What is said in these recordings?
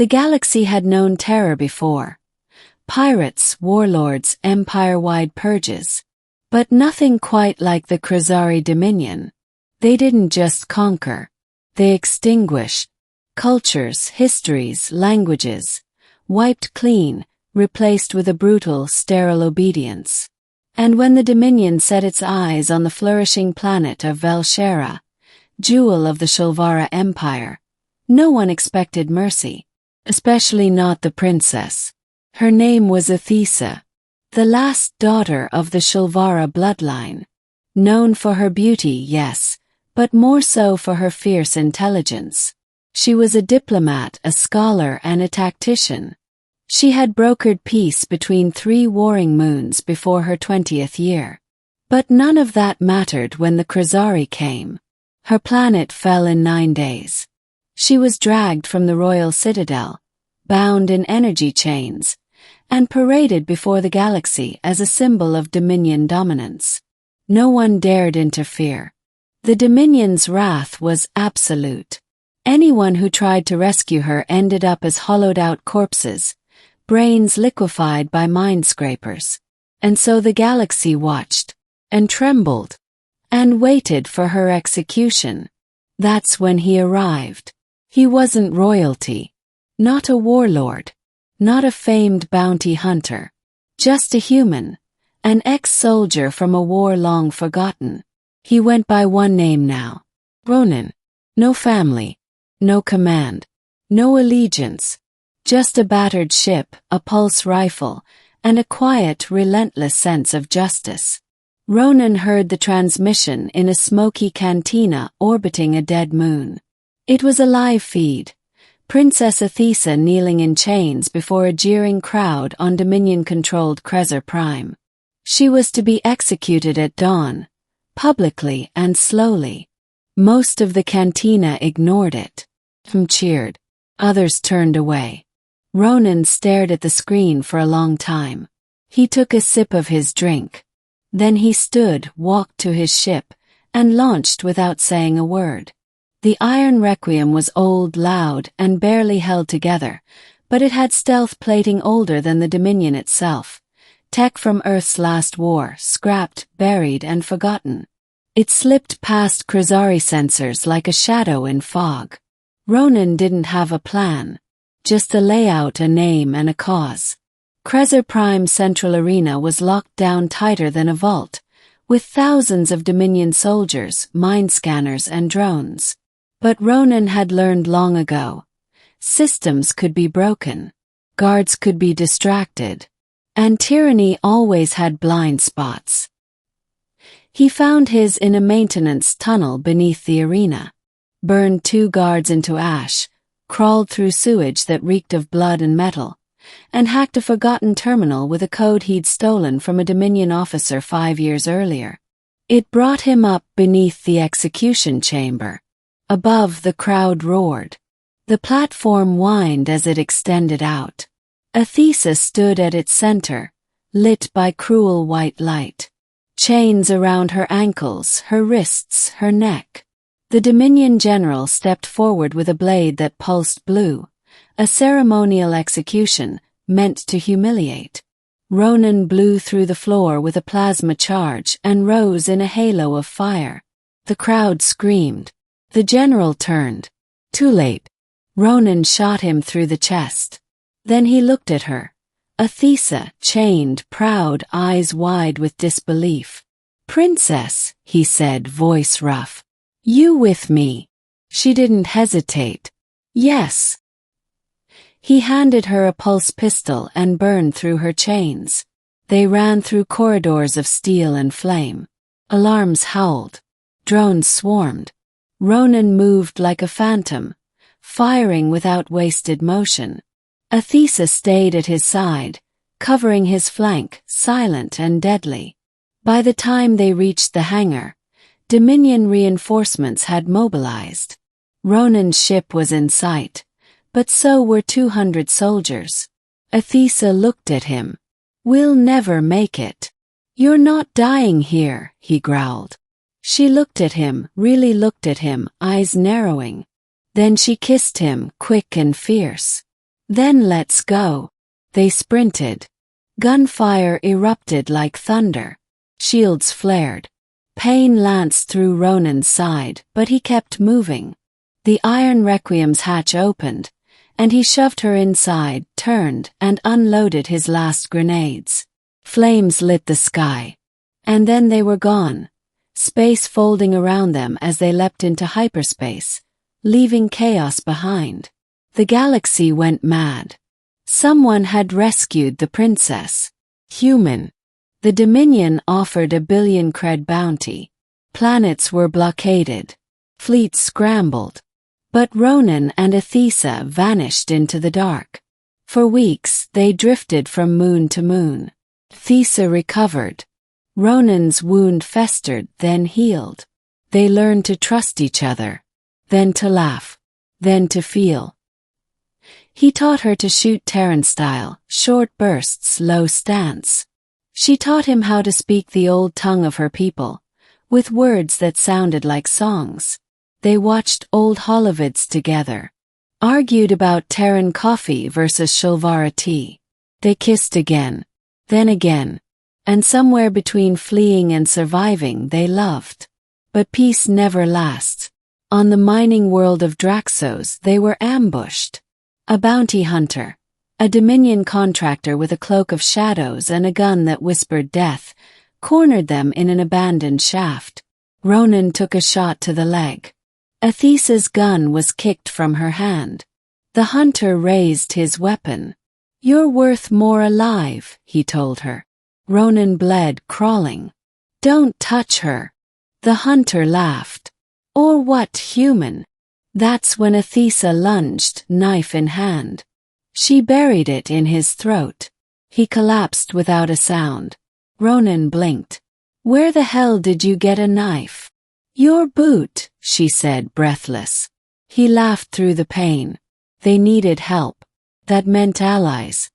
The galaxy had known terror before. Pirates, warlords, empire-wide purges. But nothing quite like the Krasari Dominion. They didn't just conquer. They extinguished. Cultures, histories, languages. Wiped clean, replaced with a brutal, sterile obedience. And when the Dominion set its eyes on the flourishing planet of Velshera, jewel of the Shulvara Empire, no one expected mercy. Especially not the princess. Her name was Athesa, the last daughter of the Shulvara bloodline. Known for her beauty, yes, but more so for her fierce intelligence. She was a diplomat, a scholar, and a tactician. She had brokered peace between 3 warring moons before her 20th year. But none of that mattered when the Krasari came. Her planet fell in 9 days. She was dragged from the royal citadel, bound in energy chains, and paraded before the galaxy as a symbol of Dominion dominance. No one dared interfere. The Dominion's wrath was absolute. Anyone who tried to rescue her ended up as hollowed-out corpses, brains liquefied by mind-scrapers. And so the galaxy watched, and trembled, and waited for her execution. That's when he arrived. He wasn't royalty. Not a warlord. Not a famed bounty hunter. Just a human. An ex-soldier from a war long forgotten. He went by one name now. Ronan. No family. No command. No allegiance. Just a battered ship, a pulse rifle, and a quiet, relentless sense of justice. Ronan heard the transmission in a smoky cantina orbiting a dead moon. It was a live feed. Princess Athesa kneeling in chains before a jeering crowd on Dominion-controlled Krasar Prime. She was to be executed at dawn, publicly and slowly. Most of the cantina ignored it. Some cheered. Others turned away. Ronan stared at the screen for a long time. He took a sip of his drink. Then he stood, walked to his ship, and launched without saying a word. The Iron Requiem was old, loud, and barely held together, but it had stealth plating older than the Dominion itself. Tech from Earth's last war, scrapped, buried, and forgotten. It slipped past Krasari sensors like a shadow in fog. Ronan didn't have a plan. Just a layout, a name, and a cause. Krasar Prime Central Arena was locked down tighter than a vault, with thousands of Dominion soldiers, mind scanners, and drones. But Ronan had learned long ago. Systems could be broken. Guards could be distracted. And tyranny always had blind spots. He found his in a maintenance tunnel beneath the arena. Burned 2 guards into ash, crawled through sewage that reeked of blood and metal, and hacked a forgotten terminal with a code he'd stolen from a Dominion officer 5 years earlier. It brought him up beneath the execution chamber. Above, the crowd roared. The platform whined as it extended out. Athesa stood at its center, lit by cruel white light. Chains around her ankles, her wrists, her neck. The Dominion general stepped forward with a blade that pulsed blue, a ceremonial execution meant to humiliate. Ronan blew through the floor with a plasma charge and rose in a halo of fire. The crowd screamed. The general turned. Too late. Ronan shot him through the chest. Then he looked at her. Athesa, chained, proud, eyes wide with disbelief. "Princess," he said, voice rough. "You with me?" She didn't hesitate. "Yes." He handed her a pulse pistol and burned through her chains. They ran through corridors of steel and flame. Alarms howled. Drones swarmed. Ronan moved like a phantom, firing without wasted motion. Athesa stayed at his side, covering his flank, silent and deadly. By the time they reached the hangar, Dominion reinforcements had mobilized. Ronan's ship was in sight, but so were 200 soldiers. Athesa looked at him. "We'll never make it." "You're not dying here," he growled. She looked at him, really looked at him, eyes narrowing. Then she kissed him, quick and fierce. Then let's go. They sprinted. Gunfire erupted like thunder. Shields flared. Pain lanced through Ronan's side, but he kept moving. The iron requiem's hatch opened, and he shoved her inside, turned, and unloaded his last grenades. Flames lit the sky. And then they were gone, space folding around them as they leapt into hyperspace, leaving chaos behind. The galaxy went mad. Someone had rescued the princess. Human. The Dominion offered a 1 billion cred bounty. Planets were blockaded. Fleets scrambled. But Ronan and Athesa vanished into the dark. For weeks, they drifted from moon to moon. Athesa recovered. Ronan's wound festered, then healed. They learned to trust each other. Then to laugh. Then to feel. He taught her to shoot Terran style, short bursts, low stance. She taught him how to speak the old tongue of her people, with words that sounded like songs. They watched old Holovids together, argued about Terran coffee versus Shulvara tea. They kissed again, then again, and somewhere between fleeing and surviving they loved. But peace never lasts. On the mining world of Draxos they were ambushed. A bounty hunter, a Dominion contractor with a cloak of shadows and a gun that whispered death, cornered them in an abandoned shaft. Ronan took a shot to the leg. Athesa's gun was kicked from her hand. The hunter raised his weapon. "You're worth more alive," he told her. Ronan bled, crawling. "Don't touch her." The hunter laughed. "Or what, human?" That's when Athesa lunged, knife in hand. She buried it in his throat. He collapsed without a sound. Ronan blinked. "Where the hell did you get a knife?" "Your boot," she said, breathless. He laughed through the pain. They needed help. That meant allies.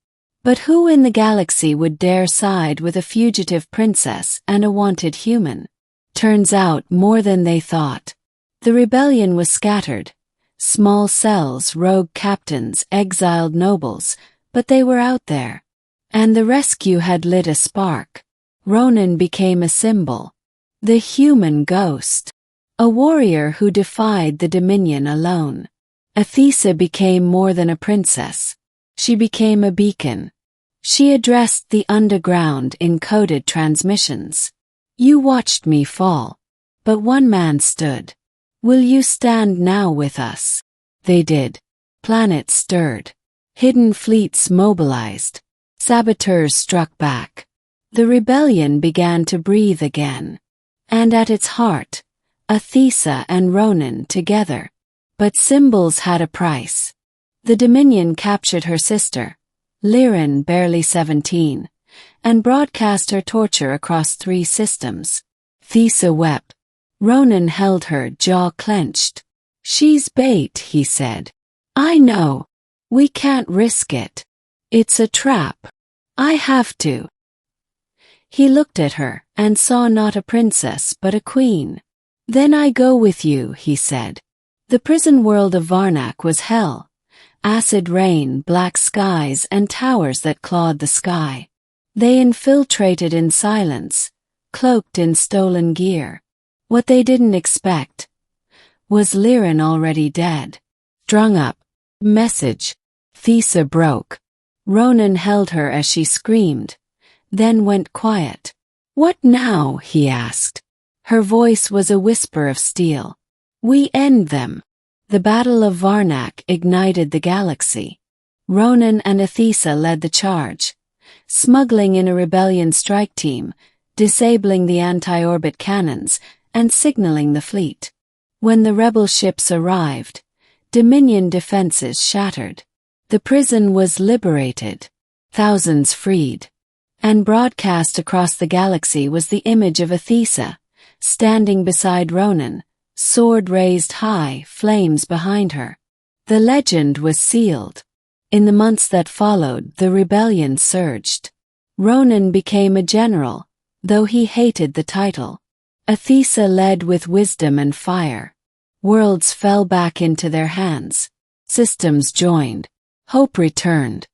But who in the galaxy would dare side with a fugitive princess and a wanted human? Turns out more than they thought. The rebellion was scattered. Small cells, rogue captains, exiled nobles, but they were out there. And the rescue had lit a spark. Ronan became a symbol. The human ghost. A warrior who defied the Dominion alone. Athesa became more than a princess. She became a beacon. She addressed the underground in coded transmissions. "You watched me fall. But one man stood. Will you stand now with us?" They did. Planets stirred. Hidden fleets mobilized. Saboteurs struck back. The rebellion began to breathe again. And at its heart, Athesa and Ronan together. But symbols had a price. The Dominion captured her sister, Liren, barely 17, and broadcast her torture across 3 systems. Athesa wept. Ronan held her, jaw clenched. "She's bait," he said. "I know. We can't risk it. It's a trap. I have to." He looked at her and saw not a princess but a queen. "Then I go with you," he said. The prison world of Varnak was hell. Acid rain, black skies, and towers that clawed the sky. They infiltrated in silence, cloaked in stolen gear. What they didn't expect was Liren already dead. Strung up. Message. Athesa broke. Ronan held her as she screamed, then went quiet. "What now?" he asked. Her voice was a whisper of steel. "We end them." The Battle of Varnak ignited the galaxy. Ronan and Athesa led the charge, smuggling in a rebellion strike team, disabling the anti-orbit cannons, and signaling the fleet. When the rebel ships arrived, Dominion defenses shattered. The prison was liberated, thousands freed. And broadcast across the galaxy was the image of Athesa, standing beside Ronan, sword raised high, flames behind her. The legend was sealed. In the months that followed, the rebellion surged. Ronan became a general, though he hated the title. Athesa led with wisdom and fire. Worlds fell back into their hands. Systems joined. Hope returned.